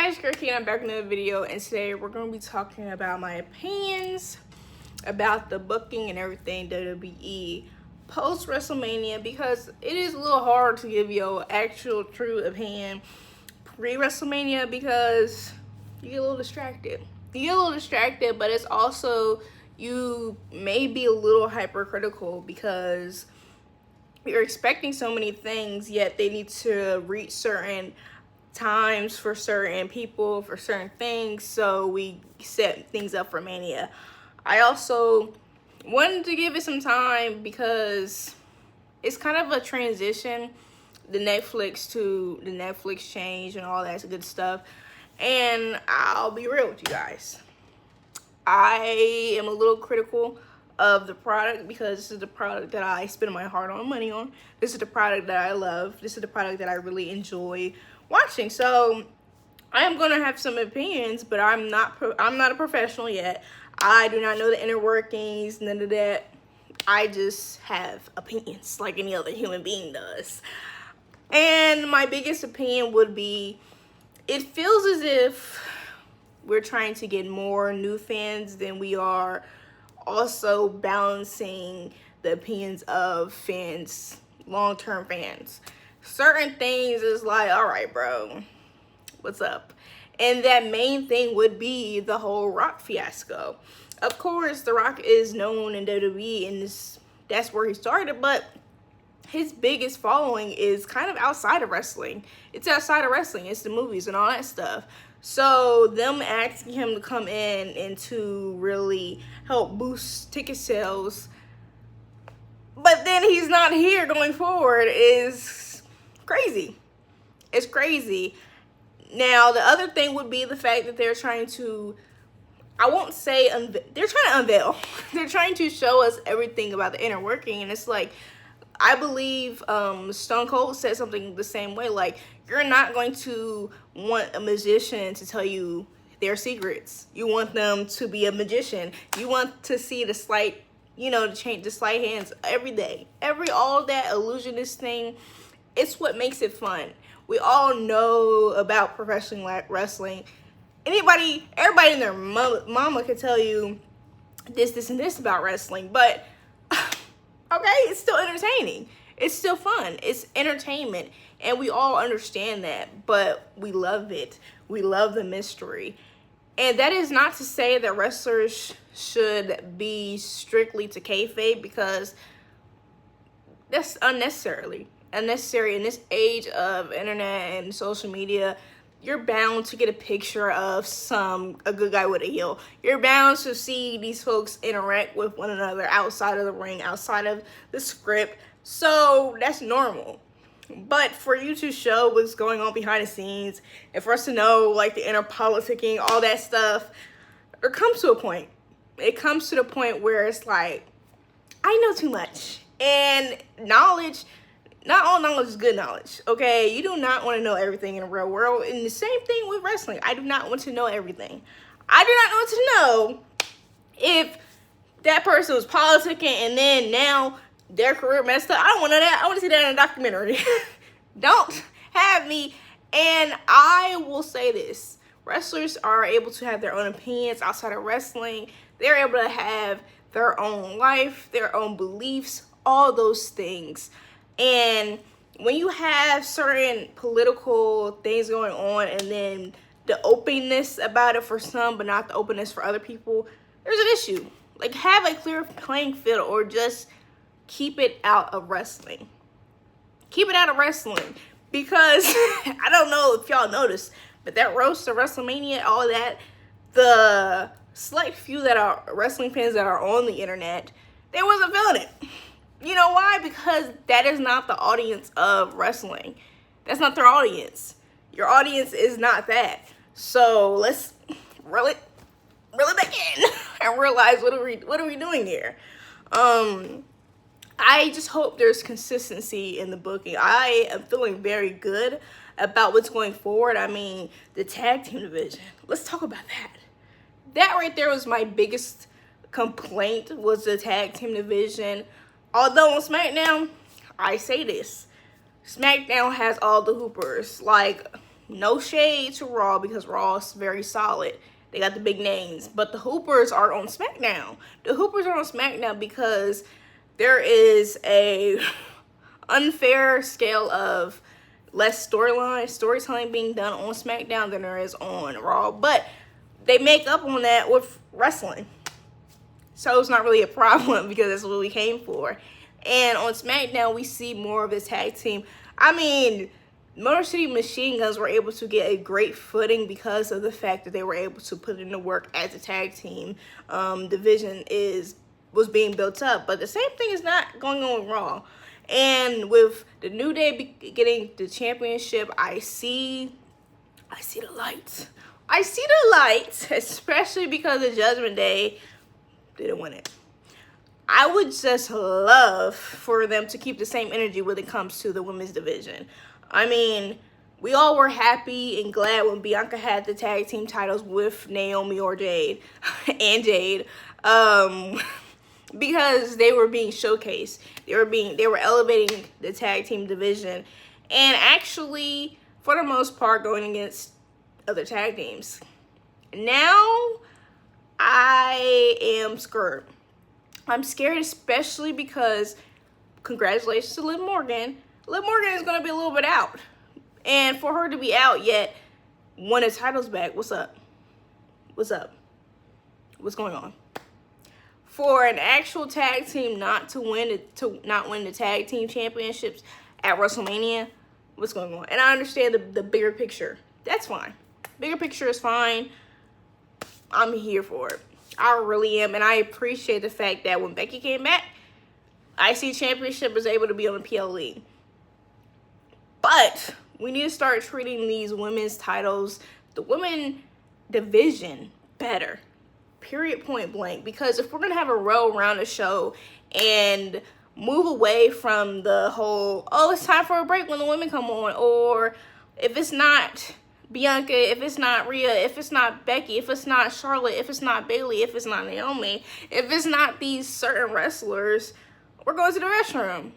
guys, Kirky, and I'm back in another video, and today we're going to be talking about my opinions about the booking and everything WWE post WrestleMania, because it is a little hard to give your actual true opinion pre-WrestleMania because you get a little distracted. But it's also, you may be a little hypercritical because you're expecting so many things, yet they need to reach certain times for certain people, for certain things, so we set things up for Mania. I also wanted to give it some time because it's kind of a transition, the Netflix change and all that good stuff. And I'll be real with you guys, I am a little critical of the product because this is the product that I spend my hard-earned money on. This is the product that I love. This is the product that I really enjoy watching. So I am gonna have some opinions, but I'm not a professional yet. I do not know the inner workings, none of that. I just have opinions like any other human being does. And my biggest opinion would be, it feels as if we're trying to get more new fans than we are also balancing the opinions of fans, long-term fans. Certain things is like, all right, bro, what's up? And that main thing would be the whole Rock fiasco. Of course, The Rock is known in WWE, and that's where he started, but his biggest following is kind of outside of wrestling. It's outside of wrestling. It's the movies and all that stuff. So them asking him to come in and to really help boost ticket sales, but then he's not here going forward, is crazy. It's crazy. Now, the other thing would be the fact that they're trying to, I won't say, they're trying to unveil. They're trying to show us everything about the inner working, and it's like, I believe Stone Cold said something the same way. Like, you're not going to want a magician to tell you their secrets. You want them to be a magician. You want to see the slight, to change the sleight hands every day. All that illusionist thing, it's what makes it fun. We all know about professional wrestling. Everybody and their mama could tell you this, and this about wrestling, but okay, it's still entertaining. It's still fun. It's entertainment. And we all understand that, but we love it. We love the mystery. And that is not to say that wrestlers should be strictly to kayfabe, because that's unnecessary in this age of internet and social media. You're bound to get a picture of a good guy with a heel. You're bound to see these folks interact with one another outside of the ring, outside of the script. So that's normal. But for you to show what's going on behind the scenes, and for us to know like the inner politicking, all that stuff, it comes to a point. It comes to the point where it's like, I know too much. And knowledge, not all knowledge is good knowledge, okay? You do not want to know everything in the real world. And the same thing with wrestling. I do not want to know everything. I do not want to know if that person was politicking and then now their career messed up. I don't want to know that. I want to see that in a documentary. Don't have me. And I will say this. Wrestlers are able to have their own opinions outside of wrestling. They're able to have their own life, their own beliefs, all those things. And when you have certain political things going on and then the openness about it for some but not the openness for other people, there's an issue. Like, have a clear playing field, or just keep it out of wrestling. Keep it out of wrestling. Because I don't know if y'all noticed, but that roast of WrestleMania, all that, the select few that are wrestling fans that are on the internet, they wasn't feeling it. You know why? Because that is not the audience of wrestling. That's not their audience. Your audience is not that. So let's reel it back in and realize what are we doing here. I just hope there's consistency in the booking. I am feeling very good about what's going forward. I mean, the tag team division. Let's talk about that. That right there was my biggest complaint, was the tag team division. Although on SmackDown, I say this, SmackDown has all the hoopers. Like, no shade to Raw because Raw is very solid. They got the big names, but the Hoopers are on SmackDown. The Hoopers are on SmackDown because there is a unfair scale of less storytelling being done on SmackDown than there is on Raw, but they make up on that with wrestling. So it's not really a problem because that's what we came for. And on SmackDown, we see more of this tag team. I mean, Motor City Machine Guns were able to get a great footing because of the fact that they were able to put in the work as a tag team. Division was being built up, but the same thing is not going on with Raw. And with the New Day getting the championship, I see the lights. I see the lights, especially because the Judgment Day didn't win it. I would just love for them to keep the same energy when it comes to the women's division. I mean, we all were happy and glad when Bianca had the tag team titles with Naomi or Jade and Jade. Because they were being showcased. They were elevating the tag team division and actually, for the most part, going against other tag teams. Now, I am scared. I'm scared, especially because, congratulations to Liv Morgan. Liv Morgan is going to be a little bit out. And for her to be out yet, won the titles back, what's up? What's up? What's going on? For an actual tag team not win the tag team championships at WrestleMania, what's going on? And I understand the bigger picture. That's fine. Bigger picture is fine. I'm here for it. I really am. And I appreciate the fact that when Becky came back, IC Championship was able to be on the PLE. But we need to start treating these women's titles, the women division, better. Period, point blank. Because if we're going to have a well-rounded show and move away from the whole, oh, it's time for a break when the women come on, or if it's not Bianca, if it's not Rhea, if it's not Becky, if it's not Charlotte, if it's not Bayley, if it's not Naomi, if it's not these certain wrestlers, we're going to the restroom.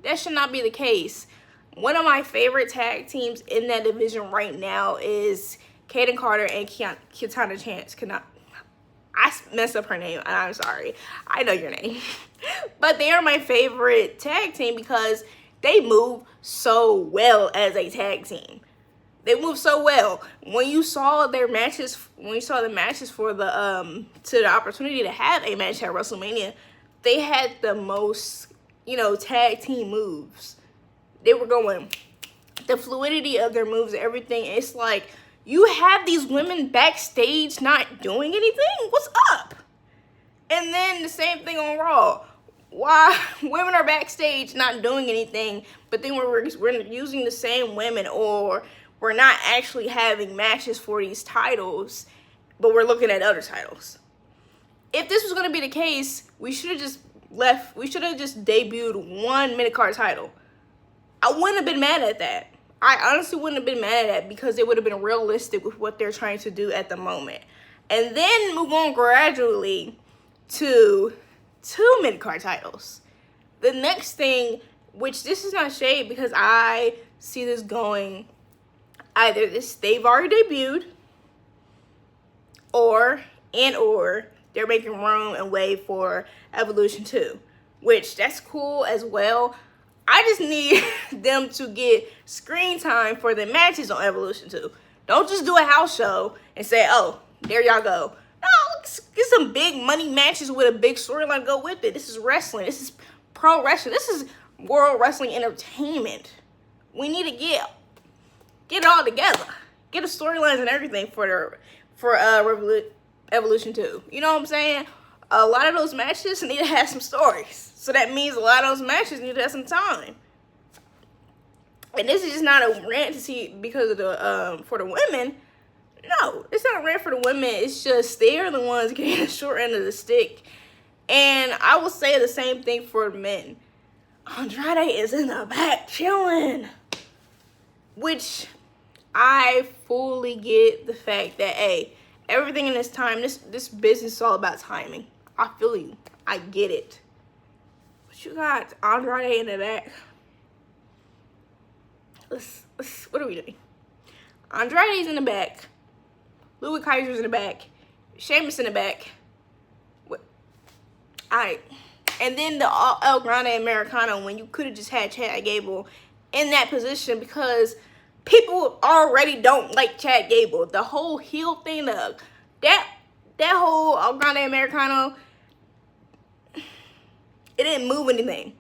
That should not be the case. One of my favorite tag teams in that division right now is Kaden Carter and Kitana Chance. I messed up her name, and I'm sorry. I know your name. But they are my favorite tag team because they move so well as a tag team. They move so well. When you saw their matches, the matches for the opportunity to have a match at WrestleMania, they had the most, tag team moves. They were going, the fluidity of their moves, everything. It's like, you have these women backstage not doing anything? What's up? And then the same thing on Raw. Why women are backstage not doing anything, but then we're using the same women, or we're not actually having matches for these titles, but we're looking at other titles. If this was going to be the case, we should have just debuted one mid-card title. I wouldn't have been mad at that. I honestly wouldn't have been mad at that because it would have been realistic with what they're trying to do at the moment. And then move on gradually to 2 mid-card titles. The next thing, which this is not shade because I see this going either they've already debuted or they're making room and way for Evolution 2, which that's cool as well. I just need them to get screen time for the matches on Evolution 2. Don't just do a house show and say, oh, there y'all go. No, let's get some big money matches with a big storyline go with it. This is wrestling. This is pro wrestling. This is World Wrestling Entertainment. We need to get it all together. Get the storylines and everything for Evolution 2. You know what I'm saying? A lot of those matches need to have some stories. So that means a lot of those matches need to have some time. And this is just not a rant to see because of the for the women. No, it's not a rant for the women. It's just they're the ones getting the short end of the stick. And I will say the same thing for men. Andrade is in the back chilling. Which I fully get the fact that, hey, everything in this time, this business is all about timing. I feel you. I get it. But you got Andrade in the back. What are we doing? Andrade's in the back. Louis Kaiser's in the back. Sheamus in the back. Alright. And then the El Grande Americano, when you could have just had Chad Gable in that position, because people already don't like Chad Gable. The whole heel thing, that whole El Grande Americano, it didn't move anything.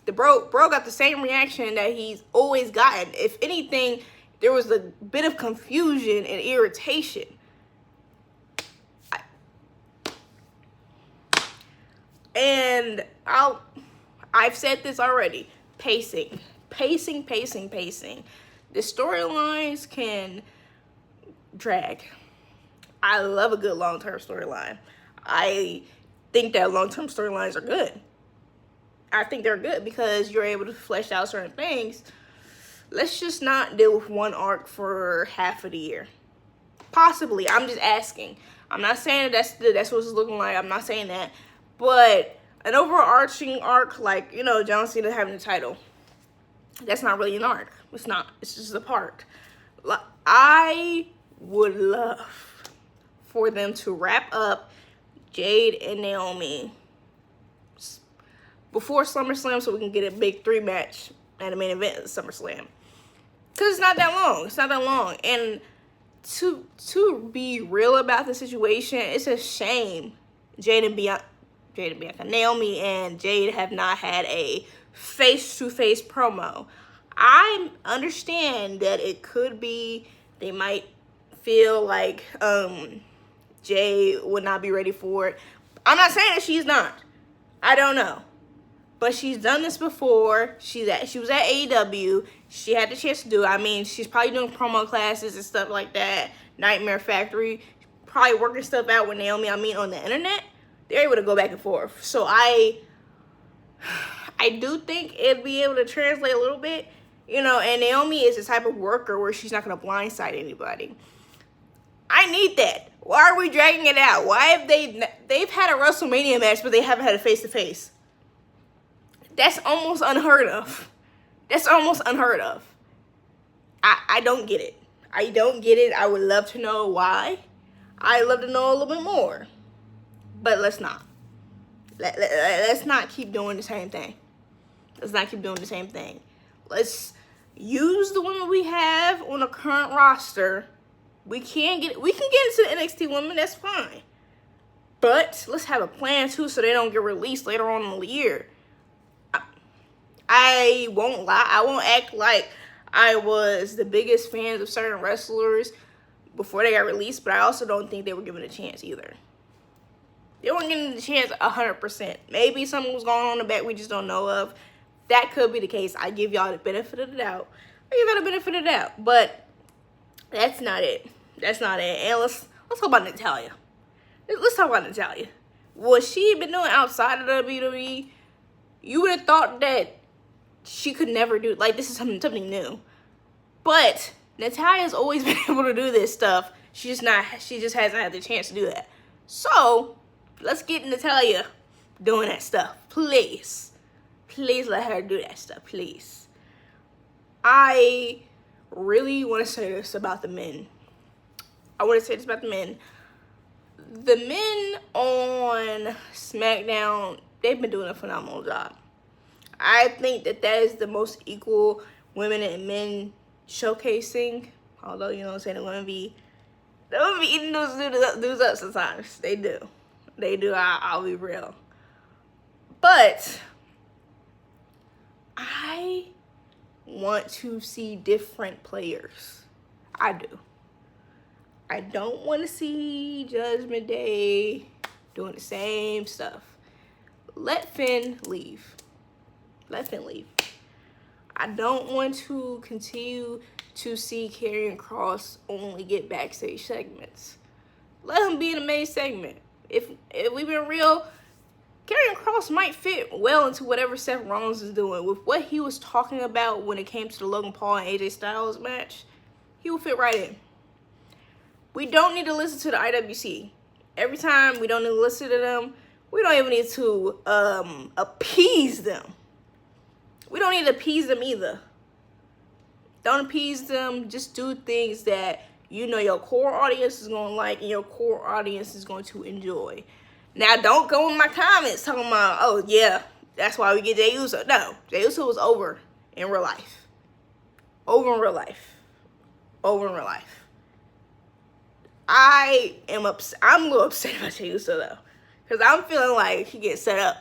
The bro got the same reaction that he's always gotten. If anything, there was a bit of confusion and irritation. And I've said this already. Pacing. The storylines can drag. I love a good long-term storyline. I think that long-term storylines are good. I think they're good because you're able to flesh out certain things. Let's just not deal with one arc for half of the year. Possibly. I'm just asking. I'm not saying that's what it's looking like. I'm not saying that. But an overarching arc, like, you know, John Cena having the title, that's not really an arc. It's not. It's just a part. I would love for them to wrap up Jade and Naomi before SummerSlam so we can get a big 3 match at the main event of SummerSlam. Because it's not that long. It's not that long. And to be real about the situation, it's a shame Naomi and Jade have not had a face-to-face promo. I understand that it could be they might feel like Jade would not be ready for it. I'm not saying that she's not. I don't know. But she's done this before. She was at AEW. She had the chance to do it. I mean, she's probably doing promo classes and stuff like that. Nightmare Factory. Probably working stuff out with Naomi. I mean, on the internet. They're able to go back and forth. So I do think it'd be able to translate a little bit. You know, and Naomi is the type of worker where she's not going to blindside anybody. I need that. Why are we dragging it out? Why have they've had a WrestleMania match, but they haven't had a face-to-face? That's almost unheard of. That's almost unheard of. I don't get it. I don't get it. I would love to know why. I'd love to know a little bit more. But let's not. Let's not keep doing the same thing. Let's not keep doing the same thing. Let's use the women we have on the current roster. We can get into the NXT women. That's fine. But let's have a plan too, so they don't get released later on in the year. I won't lie. I won't act like I was the biggest fans of certain wrestlers before they got released, but I also don't think they were given a chance either. They weren't getting the chance 100%. Maybe something was going on in the back we just don't know of. That could be the case. I give y'all the benefit of the doubt. But that's not it. That's not it. And let's talk about Natalya. Let's talk about Natalya. What she been doing outside of the WWE, you would have thought that she could never do, like, this is something new. But Natalya's always been able to do this stuff. She just hasn't had the chance to do that. So let's get Natalya doing that stuff. Please let her do that stuff, please. I really want to say this about the men. The men on SmackDown, they've been doing a phenomenal job. I think that is the most equal women and men showcasing. Although, you know what I'm saying, the women be eating those dudes up sometimes. They do. I'll be real. But I want to see different players. I do. I don't want to see Judgment Day doing the same stuff. Let Finn leave. I don't want to continue to see Karrion Kross only get backstage segments. Let him be in the main segment. If we've been real, Karrion Kross might fit well into whatever Seth Rollins is doing. With what he was talking about when it came to the Logan Paul and AJ Styles match, he will fit right in. We don't need to listen to the IWC. Every time we don't need to listen to them, we don't even need to appease them. We don't need to appease them either. Don't appease them. Just do things that you know your core audience is going to like and your core audience is going to enjoy. Now, don't go in my comments talking about, oh, yeah, that's why we get Jey Uso. No, Jey Uso was over in real life. Over in real life. Over in real life. I'm a little upset about Jey Uso, though. Because I'm feeling like he gets set up.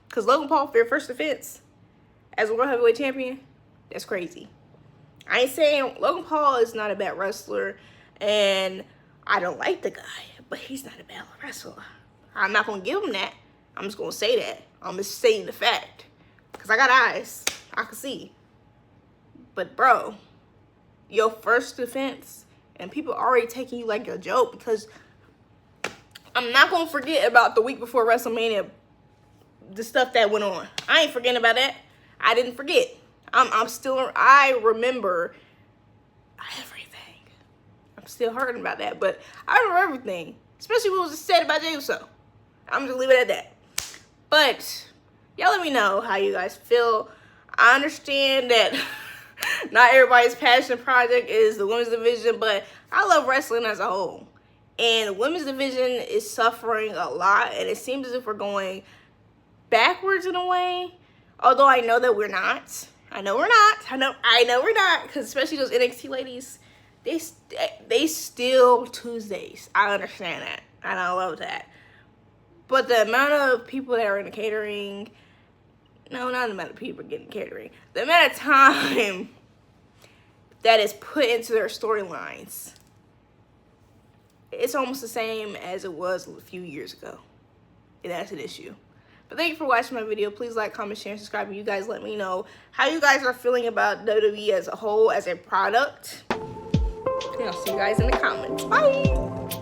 Because Logan Paul, for your first defense as a World Heavyweight Champion, that's crazy. I ain't saying Logan Paul is not a bad wrestler, and I don't like the guy, but he's not a bad wrestler. I'm not going to give him that. I'm just going to say that. I'm just stating the fact. Because I got eyes. I can see. But, bro, your first defense, and people already taking you like a joke, because I'm not going to forget about the week before WrestleMania, the stuff that went on. I ain't forgetting about that. I didn't forget. I remember everything. I'm still hurting about that, but I remember everything. Especially what was said about Jey Uso. I'm just leave it at that. But y'all let me know how you guys feel. I understand that not everybody's passion project is the women's division, but I love wrestling as a whole. And the women's division is suffering a lot, and it seems as if we're going backwards in a way. Although I know that we're not. I know we're not, because especially those NXT ladies, they steal Tuesdays. I understand that, and I love that. But the amount of people that are in the catering, no, not the amount of people getting catering, the amount of time that is put into their storylines, it's almost the same as it was a few years ago. And that's an issue. But thank you for watching my video. Please like, comment, share, and subscribe. And you guys let me know how you guys are feeling about WWE as a whole, as a product. And I'll see you guys in the comments. Bye.